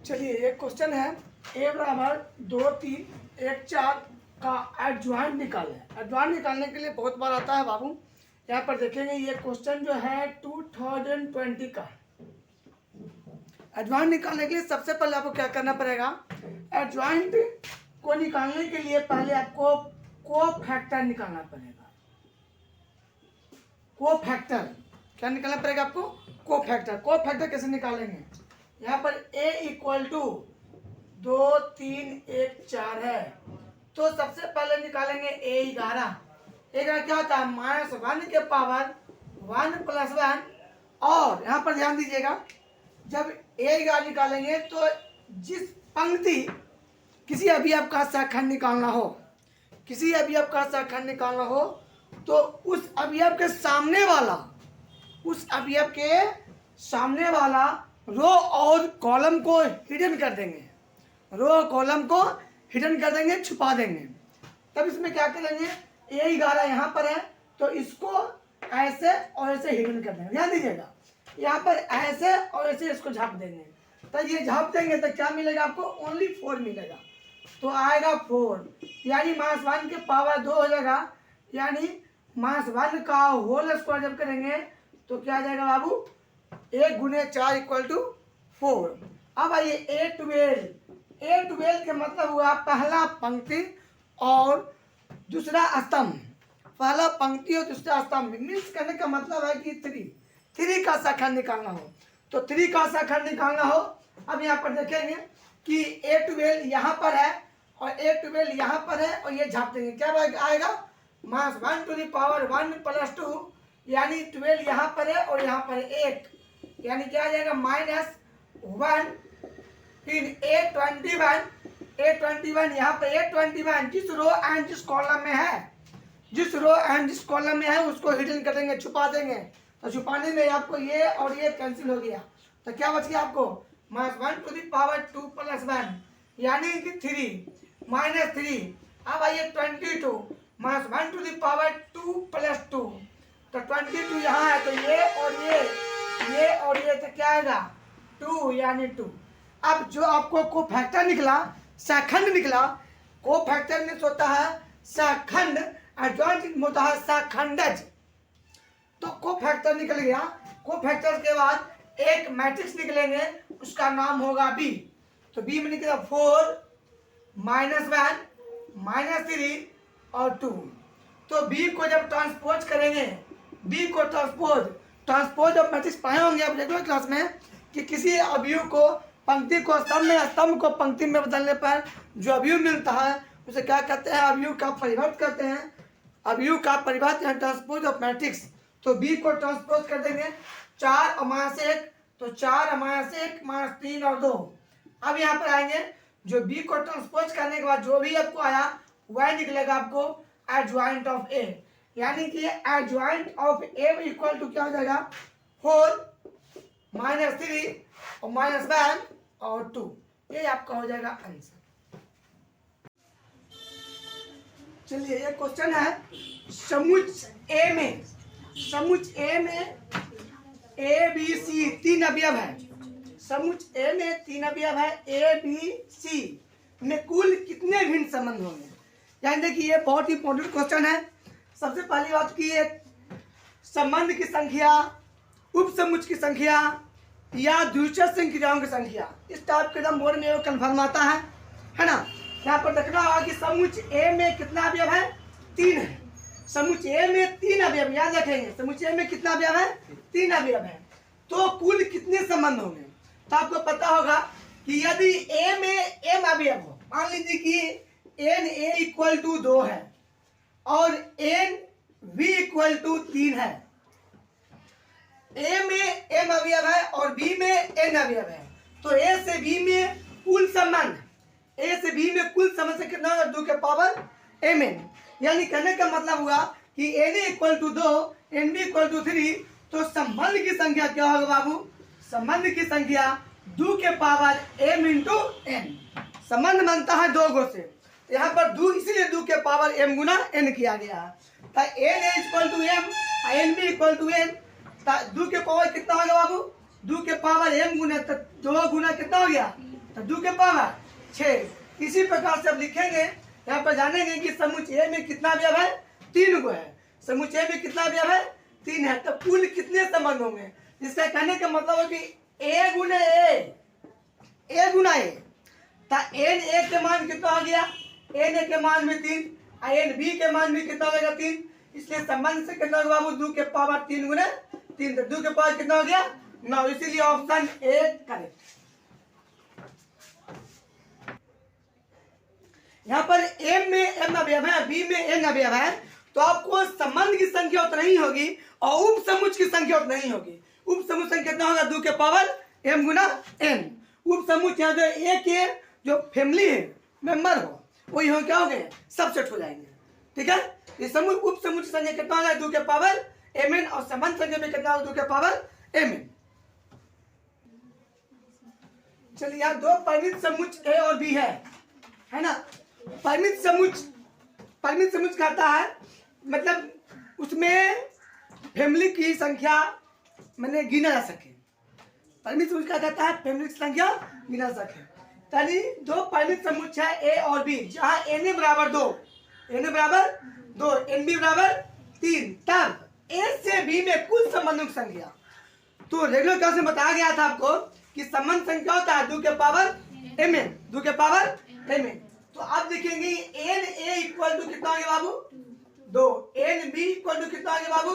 चलिए एक क्वेश्चन है a बराबर 2 3 1 4 का एडजॉइंट निकालें। एडजॉइंट निकालने के लिए बहुत बार आता है बाबू। यहाँ पर देखेंगे ये क्वेश्चन जो है 2020 का। एडजॉइंट निकालने के लिए सबसे पहले आपको क्या करना पड़ेगा, एडजॉइंट को निकालने के लिए पहले आपको कोफैक्टर निकालना पड़ेगा। कोफैक्टर क्या निकालना पड़ेगा आपको? कोफैक्टर। कोफैक्टर कैसे निकालेंगे? यहाँ पर a इक्वल टू 2 3 1 4 है, तो सबसे पहले निकालेंगे a 11। क्या होता है? -1 के पावर 1 + 1। और यहाँ पर ध्यान दीजिएगा, जब a 11 निकालेंगे तो जिस पंक्ति किसी अवयव का शाखंड निकालना हो, किसी अवयव का शाखंड निकालना हो तो उस अवयव के सामने वाला, उस अवयव के सामने वाला रो और कॉलम को हिडन कर देंगे। रो और कॉलम को हिडन कर देंगे, छुपा देंगे। तब इसमें क्या करेंगे, a 11 यहाँ पर है तो इसको ऐसे और ऐसे हिडन कर देंगे। ध्यान दीजिएगा, यहाँ पर ऐसे और ऐसे इसको झाँप देंगे। तो ये झाँप देंगे तो क्या मिलेगा आपको? ओनली 4 मिलेगा। तो आएगा 4, यानी -1 के पावर 2 हो जाएगा, यानी -1 का होल स्क्वायर जब करेंगे तो क्या आ जाएगा बाबू? 1 × 4 = 4। अब आइए A12 के मतलब हुआ पहला पंक्ति और दूसरा स्तंभ। पहला पंक्ति और दूसरा स्तंभ मीन्स करने का मतलब है कि 3 का शाखंड निकालना हो तो 3 का शाखंड निकालना हो। अब यहाँ पर देखेंगे कि A12 यहाँ पर है और A12 यहाँ पर है और ये झाँप देंगे। क्या आएगा? -1 to the power 1 + 2, यानी 12 यहाँ पर है और यहाँ पर 1, यानी क्या आ जाएगा? -1। फिर A21 यहाँ पर A21 जिस रो एंड जिस कॉलम में है, जिस रो एंड जिस कॉलम में है उसको हिडन कर देंगे, छुपा देंगे। तो छुपाने में आपको ये और ये कैंसिल हो गया, तो क्या बच गया आपको? -1 to the power 2 + 1, यानी कि 3 -3। अब आइए 22, -1 to the power 2 + 2, तो 22 यहाँ है तो ये और ये तो क्या आएगा? 2, यानी 2। अब जो आपको कोफैक्टर निकला, शाखंड निकला, कोफैक्टर में होता है शाखंड, एडजॉइंट होता है शाखंडज। तो कोफैक्टर निकल गया। कोफैक्टर के बाद एक मैट्रिक्स निकलेंगे, उसका नाम होगा B। तो B में निकला 4 -1 -3 और 2। तो B को जब ट्रांसपोज करेंगे, B को ट्रांसपोज ऑफ मैट्रिक्स पढ़े होंगे आप रेगुलर क्लास में कि किसी अवयव को पंक्ति को स्तंभ में, स्तंभ को पंक्ति में बदलने पर जो अवयव मिलता है उसे क्या कहते हैं? अवयव का परिवर्त करते हैं। अवयव का परिवर्त है ट्रांसपोज ऑफ मैट्रिक्स। तो B को ट्रांसपोज कर देंगे 4 और -1, तो 4 और -1 -3 और 2। अब यहाँ पर आएंगे, जो B को ट्रांसपोज करने के बाद जो भी आपको आया वह निकलेगा आपको एडजॉइंट ऑफ A, यानी कि adjoint of A equal to क्या हो जाएगा? 4 -3 और -1 और 2। ये आपका हो जाएगा आंसर। चलिए ये क्वेश्चन है समुच्च A में, समुच्च A में A B C 3 अवयव है। समुच्च A में 3 अवयव है, A B C में कुल कितने भिन्न संबंध होंगे? यानी देखिए ये बहुत ही इंपॉर्टेंट क्वेश्चन है। सबसे पहली बात की है संबंध की संख्या, उपसमुच्च की संख्या या द्वितीय संख्याओं की संख्या। इस टाइप के एकदम बोर्ड में वो कन्फर्म आता है ना। यहाँ पर देखना होगा कि समुच्च A में कितना अवयव है? 3 है। समुच्च A में 3 अवयव, याद रखेंगे समुच्च A में कितना अवयव है? 3 अवयव है। तो कुल कितने संबंध होंगे? तो आपको पता होगा कि यदि A में m अवयव हो, मान लीजिए कि NA = 2 है और NB = 3 है। A में m अवयव है और B में n अवयव है, तो A से B में कुल संबंध, A से B में कुल संबंध से कितना होगा? 2 के पावर mn। यानी कहने का मतलब हुआ कि NA = 2 NB = 3, तो संबंध की संख्या क्या होगा बाबू? संबंध की संख्या 2 के पावर m × n। संबंध बनता है 2 गो से, यहाँ पर 2 इसीलिए 2 के पावर m × n किया गया है। तो NA = m, NB = n, 2 के पावर कितना होगा बाबू? 2 के पावर m गुना, तो 2 गुना कितना हो गया? तो 2 के पावर 6। इसी प्रकार से अब लिखेंगे, यहाँ पर जानेंगे कि समुच्चय ए में कितना अवयव है, 3 गो है। समुच्चय ए में कितना अवयव है, 3 है। तो कुल कितने संबंध होंगे, जिसका कहने का मतलब है कि ए गुना ए तो एन ए के मान कितना हो गया, एन ए के मान भी 3, एन बी के मान भी कितना हो गया 3। इसलिए संबंध से कितना होगा बाबू, 2 के पावर 3 गुना 3, तो 2 के पावर कितना हो गया 9। इसीलिए ऑप्शन ए करेक्ट। यहाँ पर एम में एम अवयव है, बी में एन अवयव है, तो आपको संबंध की संख्या उतना ही होगी और उप समुच्चय की संख्या उतना ही होगी। उप समुच्चय संख्या कितना होगा, 2 के पावर एम गुना एन। उप समुच्चय जो ए के जो फैमिली है मेंबर हो वही हो क्या हो गए, सबसेट हो जाएंगे। ठीक है, ये उप समुच्चय संख्या कितना हो जाए, 2 के पावर एम एन, और संबंध संख्या में कितना होगा, 2 के पावर एम एन। चलिए यहाँ 2 परिमित समुच्चय ए और बी है ना। परिमित समुच्चय कहता है मतलब उसमें फैमिली की संख्या मैंने गिना जा सके। परिमित समुच्चय क्या कहता है, फैमिली की संख्या गिना जा सके। यानी 2 परिमित समुच्चय ए और बी जहाँ एन ए बराबर 2, एन बी बराबर 3, तब ए से बी में कुल संबंधों की संख्या। तो रेगुलर क्लास में बताया गया था आपको कि संबंध संख्या होता है 2 के पावर एम एन, 2 के पावर एम एन। तो आप देखेंगे एन ए इक्वल टू कितना होगा बाबू 2, एन बी इक्वल टू कितना होगा बाबू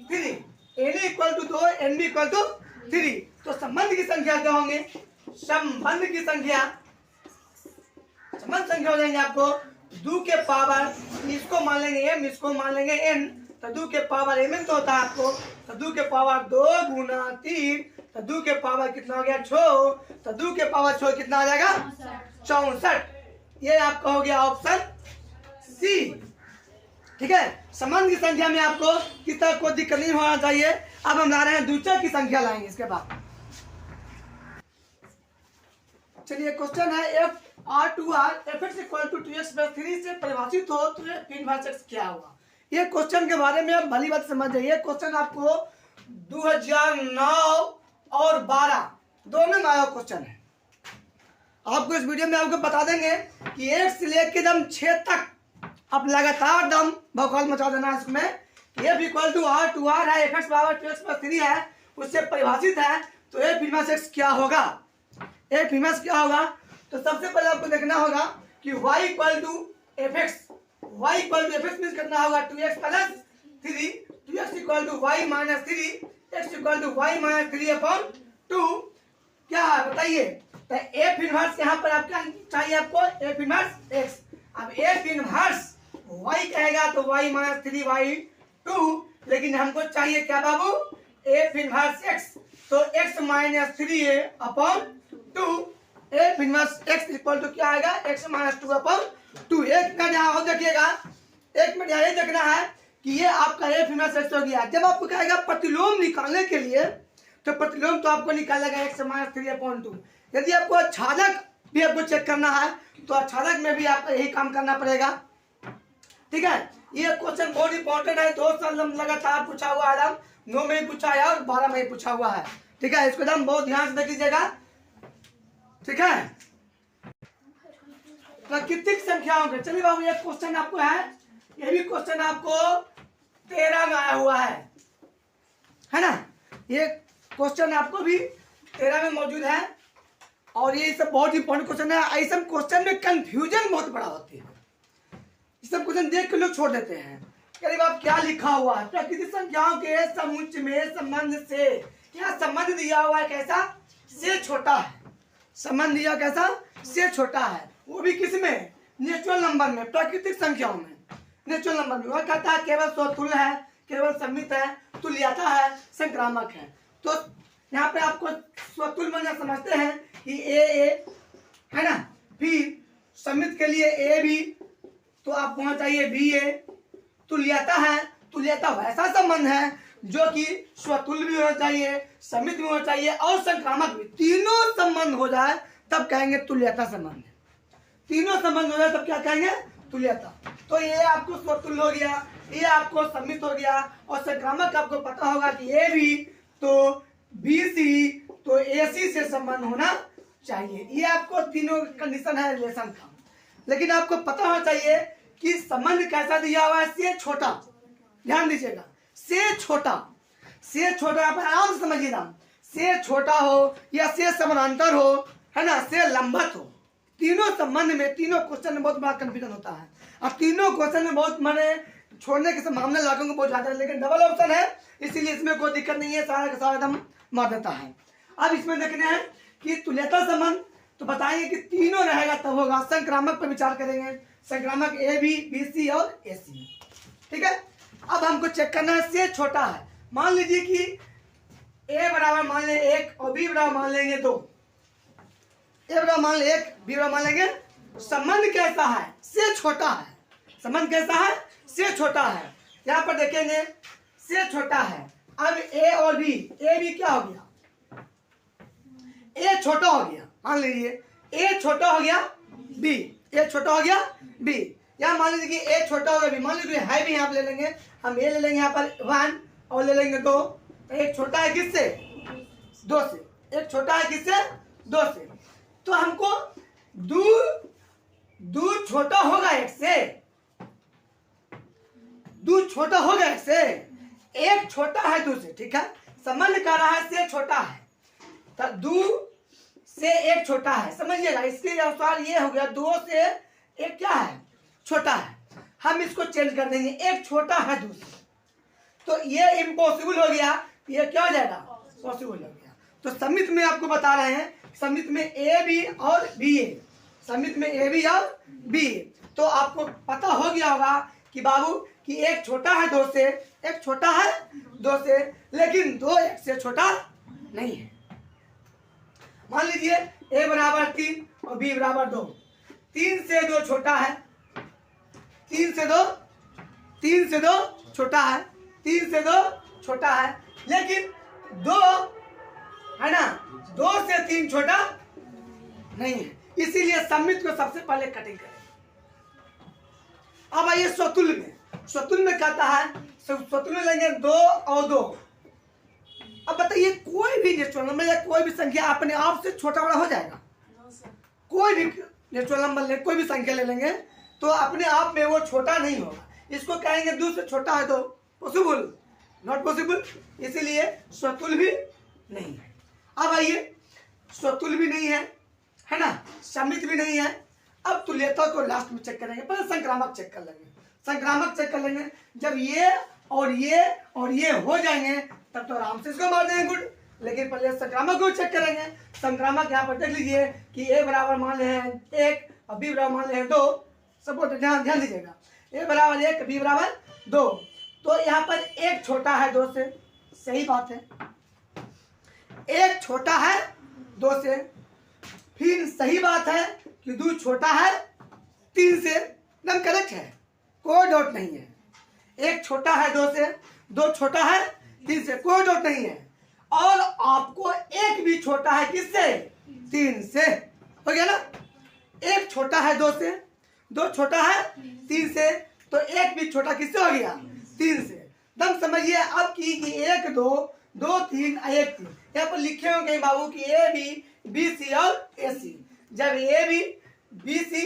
3, and A equal to 2, and B equal to 3। तो संबंध की संख्या क्या होंगे, संबंध की संख्या हो जाएंगे आपको 2 के पावर, इसको मान लेंगे एम, इसको मान लेंगे एन, तो 2 के पावर एम एन तो होता है आपको, तो 2 के पावर 2 गुना 3, तो 2 के पावर कितना हो गया 6, तो 2 के पावर 6 कितना आ जाएगा 64। ये आपका हो गया ऑप्शन सी। ठीक है, संबंध की संख्या में आपको कितना कोई दिक्कत नहीं होना चाहिए। अब हम ला रहे हैं द्विचर की संख्या लाएंगे इसके बाद। चलिए क्वेश्चन है F R to R F X equal to 2x+3 से परिभाषित हो तो इनवर्स एक्स क्या होगा। ये क्वेश्चन के बारे में आप भली बात समझ जाइए। क्वेश्चन आपको 2009 और 12 दोनों में आया क्वेश्चन है। आपको इस वीडियो में आपको बता देंगे कि 1 से लेकर दम 6 तक आप लगातार दम बवाल मचा देना है इसमें। F equal to R to R है, एफ एक्स बराबर 2x+3 है, उससे परिभाषित है, तो एफ इनवर्स एक्स क्या होगा, एफ इनवर्स क्या होगा। तो सबसे पहले आपको देखना होगा कि y equal to F X, y equal to F X means कितना होगा 2x+3, 2x equal to y minus 3, x equal to y minus 3/2 क्या है बताइए। तो एफ इनवर्स यहाँ पर आपका चाहिए आपको एफ इनवर्स एक्स। अब एफ इनवर्स y कहेगा तो y माइनस 3/2, लेकिन हमको चाहिए क्या बाबू एफ इनवर्स एक्स, तो x minus 3/2, F inverse x equal to क्या आएगा x माइनस 2/2। एक मिनट यहाँ और देखिएगा, एक मिनट यहाँ ये देखना है कि ये आपका एफ इनवर्स एक्स हो गया। जब आपको कहेगा प्रतिलोम निकालने के लिए तो प्रतिलोम तो आपको निकालेगा x माइनस 3/2। यदि आपको छादक भी आपको चेक करना है तो छादक में भी आपको यही काम करना पड़ेगा। ठीक है, ये क्वेश्चन बहुत इंपॉर्टेंट है, 2 साल लगातार पूछा हुआ है, 9 में ही पूछा है और 12 में ही पूछा हुआ है। ठीक है, इसको एकदम बहुत ध्यान से देख लीजिएगा। ठीक है, प्राकृतिक संख्याओं के, चलिए बाबू ये क्वेश्चन आपको है, ये भी क्वेश्चन आपको 13 में आया हुआ है ना। ये क्वेश्चन आपको भी 13 में मौजूद है और ये सब बहुत इंपॉर्टेंट क्वेश्चन है। ऐसे क्वेश्चन में कंफ्यूजन बहुत बड़ा होती है, ये सब क्वेश्चन देख के लोग छोड़ देते हैं। करीब आप क्या लिखा हुआ है, प्राकृतिक संख्याओं के समुच्चय में संबंध से, क्या संबंध दिया हुआ है कैसा, से छोटा है, संबंध दिया कैसा से छोटा है, वो भी किसमें नेचुरल नंबर में, प्राकृतिक संख्याओं में, नेचुरल नंबर में। वह कहता है केवल स्वतुल्य है, केवल सम्मित है, तुल्यता है, संक्रामक है। तो यहाँ पे आपको स्वतुल्य माने समझते हैं कि ए है ना, फिर सम्मित के लिए ए भी, तो आप वहां चाहिए बी ए। तुल्यता है, तुल्यता वैसा संबंध है जो कि स्वतुल्य भी होना चाहिए, सम्मित भी होना चाहिए और संक्रामक भी। तीनों संबंध हो जाए तब कहेंगे तुल्यता संबंध। तीनों संबंध हो जाए तब क्या कहेंगे तुल्यता। तो ये आपको स्वतुल्य हो गया, ये आपको सम्मित हो गया, और संक्रामक आपको पता होगा कि ए भी तो बी सी तो ए सी से संबंध होना चाहिए। ये आपको तीनों कंडीशन है रिलेशन का। लेकिन आपको पता होना चाहिए कि संबंध कैसा दिया हुआ है, से छोटा, ध्यान दीजिएगा, से छोटा, से छोटा आप आराम से समझिए ना, से छोटा हो या से समानांतर हो, है ना, से लंबवत हो, तीनों संबंध में, तीनों क्वेश्चन में बहुत बड़ा कंफ्यूजन होता है। अब तीनों क्वेश्चन में बहुत मैंने छोड़ने के मामले लागों को बहुत ज्यादा है, लेकिन डबल ऑप्शन है इसीलिए इसमें कोई दिक्कत नहीं है, सारा का सारा एकदम मार देता है। अब इसमें देखना है कि तुल्यता संबंध, तो बताएंगे कि तीनों रहेगा तब होगा। संक्रामक पर विचार करेंगे, संक्रामक ए बी, बी सी और ए सी, ठीक है। अब हमको चेक करना है, से छोटा है, मान लीजिए कि ए बराबर मान लें 1 और बी बराबर मान लेंगे 2, ए बराबर मान लें 1, बी बराबर मान लेंगे। संबंध कैसा है, से छोटा है, संबंध कैसा है, से छोटा है। यहाँ पर देखेंगे से छोटा है। अब ए और बी, ए बी क्या हो गया, ए छोटा हो गया, मान लीजिए ए छोटा हो गया बी, ए छोटा हो गया बी, या मान लीजिए कि ए छोटा हो गया बी, मान लीजिए है भी, यहाँ ले लेंगे हम, ए ले लेंगे यहाँ पर 1 और ले लेंगे 2, तो एक छोटा है किससे, 2 से, एक छोटा है किससे, 2 से। तो हमको दूर छोटा होगा 1 से, दूर छोटा होगा 1 से, एक छोटा है 2 से, ठीक है। संबंध कर रहा है से छोटा है, तो 2 से 1 छोटा है, समझिएगा। इसके अनुसार ये हो गया 2 से 1 क्या है, छोटा है। हम इसको चेंज कर देंगे, 1 छोटा है 2 से, तो ये इम्पॉसिबल हो गया, ये क्या हो जाएगा, पॉसिबल हो गया। तो समित में आपको बता रहे हैं, समित में ए बी और बी ए, समित में ए बी और बी, तो आपको पता हो गया होगा कि बाबू कि 1 छोटा है 2 से, 1 छोटा है 2 से, लेकिन 2 1 से छोटा नहीं है। मान लीजिए ए बराबर 3 और बी बराबर 2, 3 से 2 छोटा है, 3 से 2 छोटा है, 3 से 2 छोटा है, लेकिन 2 है ना, 2 से 3 छोटा नहीं है, इसीलिए समित को सबसे पहले कटिंग करें। अब आइए स्वतुल्य में, स्वतुल्य में कहता है, स्वतुल्य लेंगे 2 और 2। अब बताइए कोई भी नेचुरल नंबर या कोई भी संख्या अपने आप से छोटा बड़ा हो जाएगा, कोई भी नेचुरल नंबर ले, कोई भी संख्या ले लेंगे तो अपने आप में वो छोटा नहीं होगा, इसको कहेंगे 2 से छोटा है तो पॉसिबल, नॉट पॉसिबल, इसीलिए स्वतुल्य भी नहीं है। अब आइए स्वतुल्य भी नहीं है ना, समित भी नहीं है। अब तुल्यता को लास्ट में चेक करेंगे, पहले संक्रामक चेक कर लेंगे, संक्रामक चेक कर लेंगे। जब ये और ये हो जाएंगे तब तो आराम से इसको मार देंगे गुड, लेकिन पहले संक्रामक को चेक करेंगे। संक्रामक यहाँ पर देख लीजिए कि ए बराबर मान ले हैं 1 और बी बराबर मान ले हैं 2, सपोर्ट ध्यान दीजिएगा, ए बराबर 1 बी बराबर 2, तो यहाँ पर 1 छोटा है 2 से, सही बात है, 1 छोटा है 2 से, फिर सही बात है कि 2 छोटा है 3 से, एकदम करेक्ट है, कोई डाउट नहीं है। 1 छोटा है 2 से, 2 छोटा है 3 से, कोई डाउट नहीं है। और आपको 1 भी छोटा है किससे, 3 से, हो गया ना। 1 छोटा है 2 से, 2 छोटा है 3 से, तो 1 भी छोटा किससे हो गया, 3 से। दम समझिए अब कि 1 2 2 3 1 3, यहाँ पर लिखे हो कहीं बाबू कि ए बी बी सी और ए सी। जब ए बी बी सी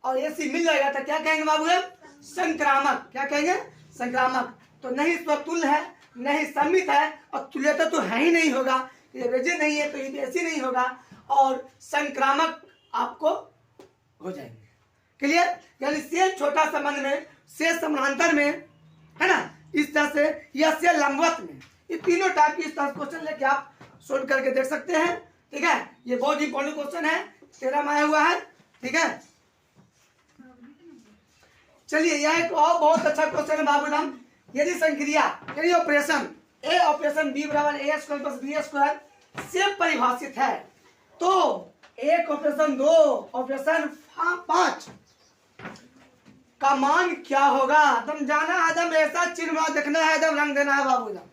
और ए सी मिल जाएगा तो क्या कहेंगे बाबू हम, संक्रामक, क्या कहेंगे, संक्रामक। तो नहीं स्वतुल्य है, नहीं समित है, और तुल्यता तो है ही नहीं होगा, ये रेजे नहीं है तो ये ऐसी नहीं होगा, और संक्रामक आपको हो जाएंगे। क्लियर, यानी से छोटा संबंध में, से समानांतर में, है ना, इस तरह से, या से लंबवत में, ये तीनों टाइप की इस तरह क्वेश्चन लेके आप सोल्व करके देख सकते हैं। ठीक है, ये बहुत इंपॉर्टेंट क्वेश्चन है, 13 में आया हुआ है। ठीक है, चलिए यह एक और बहुत अच्छा क्वेश्चन है बाबूराम। यदि संक्रिया, यदि ऑपरेशन ए ऑपरेशन बी बराबर ए स्क्वायर प्लस बी स्क्वायर से परिभाषित है, तो 1 ऑपरेशन 2 ऑपरेशन 5 का मान क्या होगा। तुम जाना है, एकदम ऐसा चिन्ह देखना है, एकदम रंग देना है बाबूराम,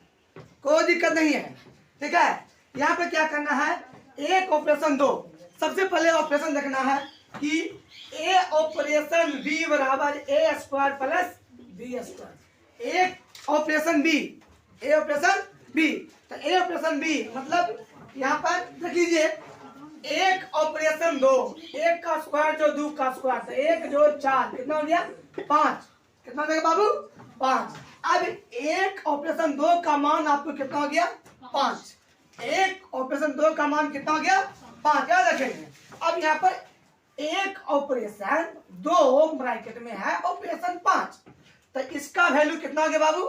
कोई दिक्कत नहीं है। ठीक है, यहाँ पे क्या करना है, 1 ऑपरेशन 2, सबसे पहले ऑपरेशन देखना है कि ए ऑपरेशन बी बराबर ए स्क्वायर प्लस बी स्क्वायर, एक ऑपरेशन बी, ए ऑपरेशन बी, तो ए ऑपरेशन बी मतलब यहाँ पर देख लीजिए एक ऑपरेशन 2, 1 का स्क्वायर जो 2 का स्क्वायर, तो 1 जो 4 कितना हो गया 5, कितना हो गया बाबू 5। अब एक ऑपरेशन 2 का मान आपको कितना हो गया 5, एक ऑपरेशन 2 का मान कितना हो गया 5, याद रखेंगे। अब यहाँ पर एक ऑपरेशन 2 ब्रैकेट में है ऑपरेशन 5, तो इसका वैल्यू कितना हो गया बाबू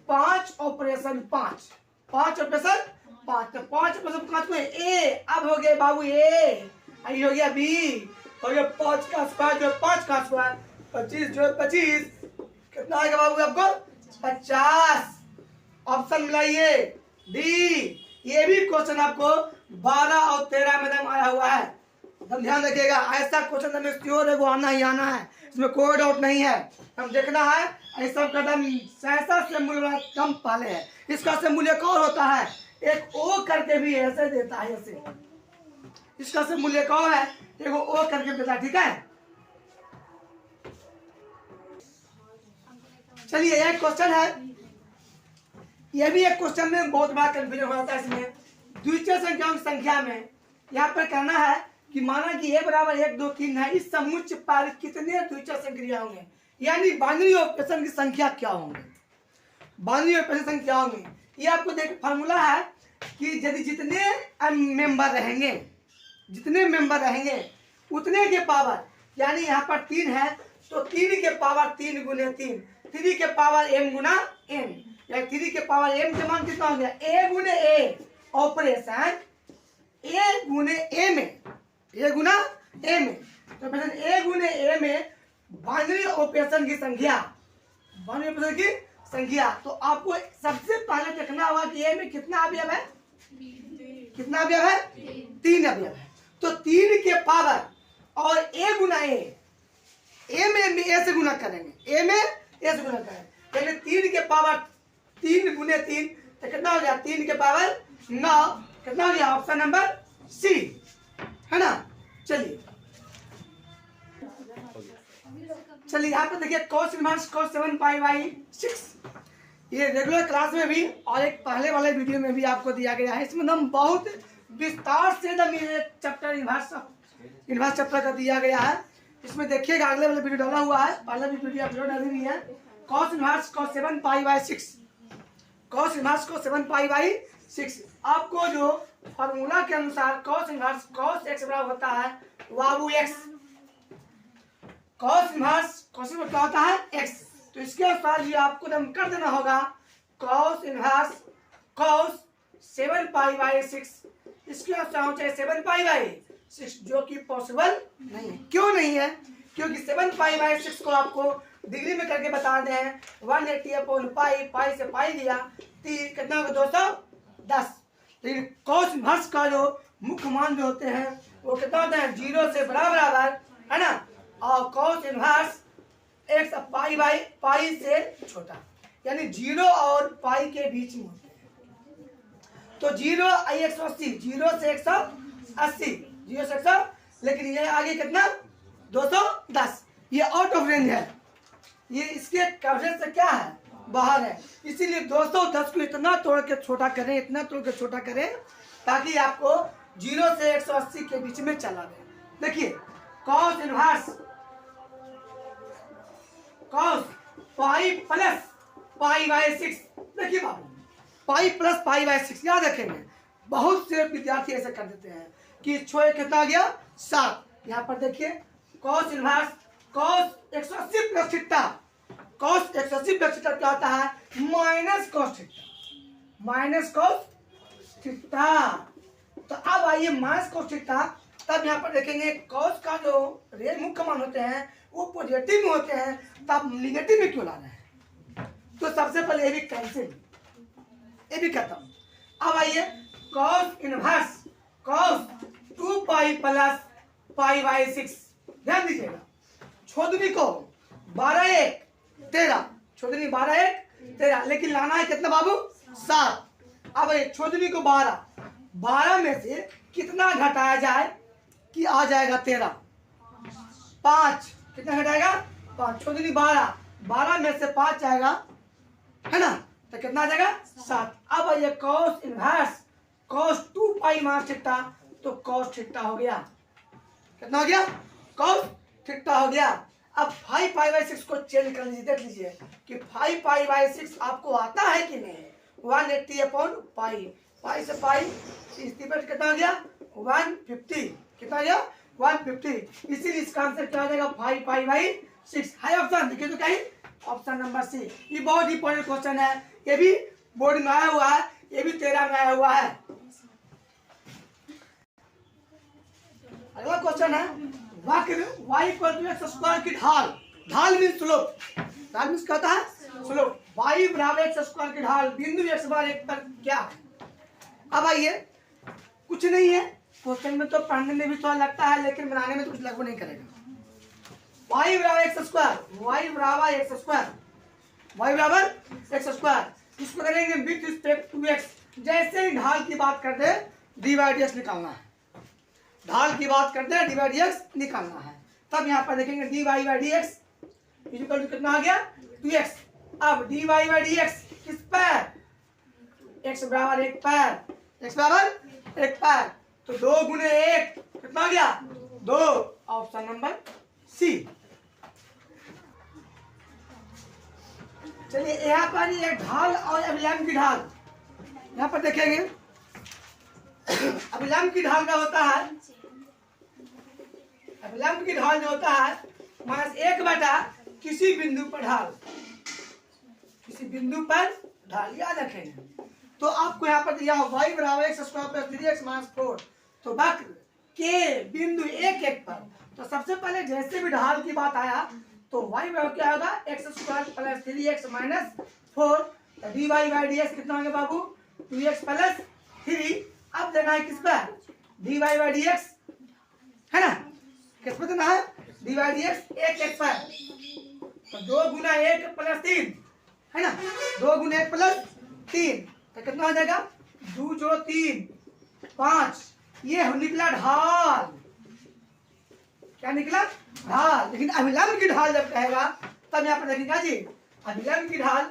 5 ऑपरेशन 5, 5 ऑपरेशन 5, तो 5 ऑपरेशन 5 में ए, अब हो गया बाबू ए, आई हो गया बी, हो गया 5 का स्क्वायर जो 5 का स्क्वायर 25 जो 25, कितना आएगा बाबू आपको 50, ऑप्शन मिलाइए डी। ये भी क्वेश्चन आपको 12 और 13 में आया हुआ है, एकदम ध्यान रखिएगा। ऐसा क्वेश्चन हमें श्योर है वो आना ही आना है, इसमें कोई डाउट नहीं है। हम देखना है ऐसा कदम सहसा से मूल्य कम पहले है, इसका से मूल्य कौन होता है, एक ओ करके भी ऐसे देता है, ऐसे इसका से मूल्य कौन है, एक ओ करके देता है, ठीक है। चलिए एक क्वेश्चन है, यह भी एक क्वेश्चन में बहुत बड़ा कंफ्यूजन हो जाता है। इसमें द्वितीय संख्याओं की संख्या में यहाँ पर कहना है कि माना कि a बराबर 1 2 3 है, इस समुच्चय पर कितने द्वितीय संक्रिया होंगे, यानी बाइनरी ऑपरेशन की संख्या क्या होंगे, बाइनरी ऑपरेशन संख्या होंगे। ये आपको देख फार्मूला है कि यदि जितने मेंबर रहेंगे, जितने मेंबर रहेंगे उतने के पावर, यानी यहाँ पर 3 है तो 3 के पावर 3 गुने 3, 3 के पावर m गुना n, या 3 के पावर m के मान कितना हो गया a गुने a ऑपरेशन a गुने a में, a गुना a में, तो ऑपरेशन a गुने a में बाइनरी ऑपरेशन की संख्या, बाइनरी ऑपरेशन की संख्या। तो आपको सबसे पहले देखना होगा कि a में कितना अवयव है, कितना अवयव है 3 अवयव है, तो 3 के पावर और a गुना a में a से गुना करेंगे, a में a से गुना करेंगे, पहले 3 के पावर 3 गुने 3 तो कितना हो गया 3 के पावर 9, कितना हो गया ऑप्शन नंबर सी, है ना। चलिए चलिए यहाँ पे देखिए cos inverse cos 7 pi by 6, ये रेगुलर क्लास में भी और एक पहले वाले वीडियो में भी आपको दिया गया है। इसमें हम बहुत विस्तार से चैप्टर इनवर्स चैप्टर का दिया गया है, इसमें देखिएगा अगले वाले वीडियो डाला हुआ है, पहले भी वीडियो अपलोड डाली हुई है। cos inverse cos 7 pi by 6, cos inverse cos 7 pi by 6, आपको जो फॉर्मूला के अनुसार cos इनवर्स cos x बराबर होता है बाबू x, cos इनवर्स cos क्या होता है x, तो इसके अनुसार ये आपको दम कर देना होगा cos inverse cos 7 pi by 6, इसके अनुसार हो चाहे 7 पाई बाई 6, जो कि पॉसिबल नहीं है। क्यों नहीं है, क्योंकि 7 पाई बाई 6 को आपको डिग्री में करके बता दे हैं 180 अपॉन पाई, पाई से पाई दिया 3, कितना होगा 210। लेकिन cos इनवर्स का जो मुख्य मान जो होते हैं वो कितना होता है 0 से बराबर, है ना, और cos inverse x pi by pi से छोटा, यानी 0 और पाई के बीच में होते हैं। तो 0 180, 0 से 180, 0 से 100, लेकिन ये आगे कितना 210, ये आउट ऑफ रेंज है, ये इसके कवरेज से क्या है बाहर है, इसीलिए 210 को इतना तोड़ के छोटा करें, इतना तोड़ के छोटा करें ताकि आपको 0 से 180 के बीच में चला दे। देखिए cos inverse cos pi plus pi by 6, देखिए बाबू पाई प्लस पाई बाई 6, याद रखेंगे बहुत से विद्यार्थी ऐसे कर देते हैं कि छोए कितना गया 7। यहाँ पर देखिए cos inverse cos 180 plus theta, cos 180 plus theta क्या होता है minus cos theta, minus cos theta. तो अब आइए माइनस cos थीटा, तब यहाँ पर देखेंगे cos का जो रेंज मुख्य मान होते हैं वो पॉजिटिव में होते हैं, तब निगेटिव में क्यों लाना है, तो सबसे पहले ये भी कैंसिल, ये भी खत्म। अब आइए cos inverse cos 2 pi plus pi by 6, ध्यान दीजिएगा छोदनी को 12 1 13, छोदनी 12 1 13, लेकिन लाना है कितना बाबू 7। अब छोदनी को 12 में से कितना घटाया जाए कि आ जाएगा 13, 5, कितना घटाएगा 5, छोदनी 12 में से 5 जाएगा, है ना, तो कितना आ जाएगा 7। अब ये cos inverse cos 2 pi minus theta, तो cos थीटा हो गया। कितना हो गया? cos थीटा हो गया। अब 5 पाई बाई 6 को चेंज कर लीजिए, देख लीजिए कि 5 पाई बाई 6 आपको आता है कि नहीं। 180 अपॉन पाई, पाई से पाई कितना हो गया? 150। कितना हो गया? 150। इसीलिए इसका आंसर क्या हो जाएगा? 5 पाई बाई 6 है ऑप्शन। देखिए तो कहीं ऑप्शन नंबर सी। ये बहुत इंपॉर्टेंट क्वेश्चन है, ये भी बोर्ड में आया हुआ है, ये भी 13 में आया हुआ है। अगला क्वेश्चन है वक्र y equal to X square की ढाल। ढाल मीन्स स्लोप, ढाल मीन्स क्या होता है? स्लोप। y बराबर एक्स स्क्वायर की ढाल बिंदु x बार 1 पर क्या है? अब आइए, कुछ नहीं है, क्वेश्चन में तो पढ़ने में भी थोड़ा लगता है लेकिन बनाने में तो कुछ लगभग नहीं करेगा। y बराबर एक्स स्क्वायर, y बराबर एक्स स्क्वायर, y बराबर एक्स स्क्वायर, इसको करेंगे विथ रिस्पेक्ट टू x। जैसे ही ढाल की बात करते हैं डी बाई डी एक्स निकालना है, ढाल की बात करते हैं डी बाई डी एक्स निकालना है। तब यहाँ पर देखेंगे D Y by D X equal to कितना आ गया? 2x। अब D Y by D X किस पर? x बराबर 1 पर, x बराबर 1 पर, तो 2 गुने 1 कितना आ गया? 2। Option number C. चलिए यहाँ पर ये ढाल और अभिलंब की ढाल, यहाँ पर देखेंगे अभिलंब की ढाल का होता है, अभिलंब की ढाल जो होता है -1 बटा किसी बिंदु पर ढाल, किसी बिंदु पर ढाल, याद रखेंगे। तो आपको यहाँ पर दिया y बराबर x square plus 3x minus 4, तो वक्र के बिंदु 1 1 पर, तो सबसे पहले जैसे भी ढाल की बात आया तो y बराबर क्या होगा? X square plus 3x minus 4, तो D Y by D X कितना होगा बाबू? 2x plus 3। अब देना है किस पर? D Y by D X, है ना? किस पर देना है? डी वाई डी एक्स 1 1 पर, तो 2 गुना 1 प्लस 3, है ना? 2 गुना 1 प्लस 3, तो कितना हो जाएगा? 2 जोड़ 3 5। ये निकला ढाल, क्या निकला? ढाल। लेकिन अभिलंब की ढाल जब कहेगा तब यहाँ पर देखिएगा जी, अभिलंब की ढाल,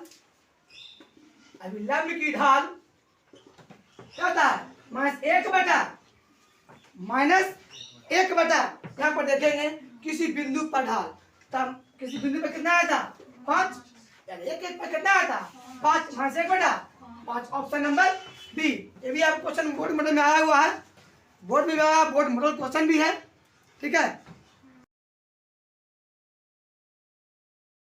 अभिलंब की ढाल क्या होता है? -1 बटा, -1 बटा, यहाँ पर देखेंगे किसी बिंदु पर ढाल, तब किसी बिंदु पर कितना आया था? 5, यानी 1 1 पर कितना आया था? 5 -1 बटा 5। Option number B. ये भी आप क्वेश्चन बोर्ड मॉडल में आया हुआ है, बोर्ड में आया, बोर्ड मॉडल क्वेश्चन भी है, ठीक है।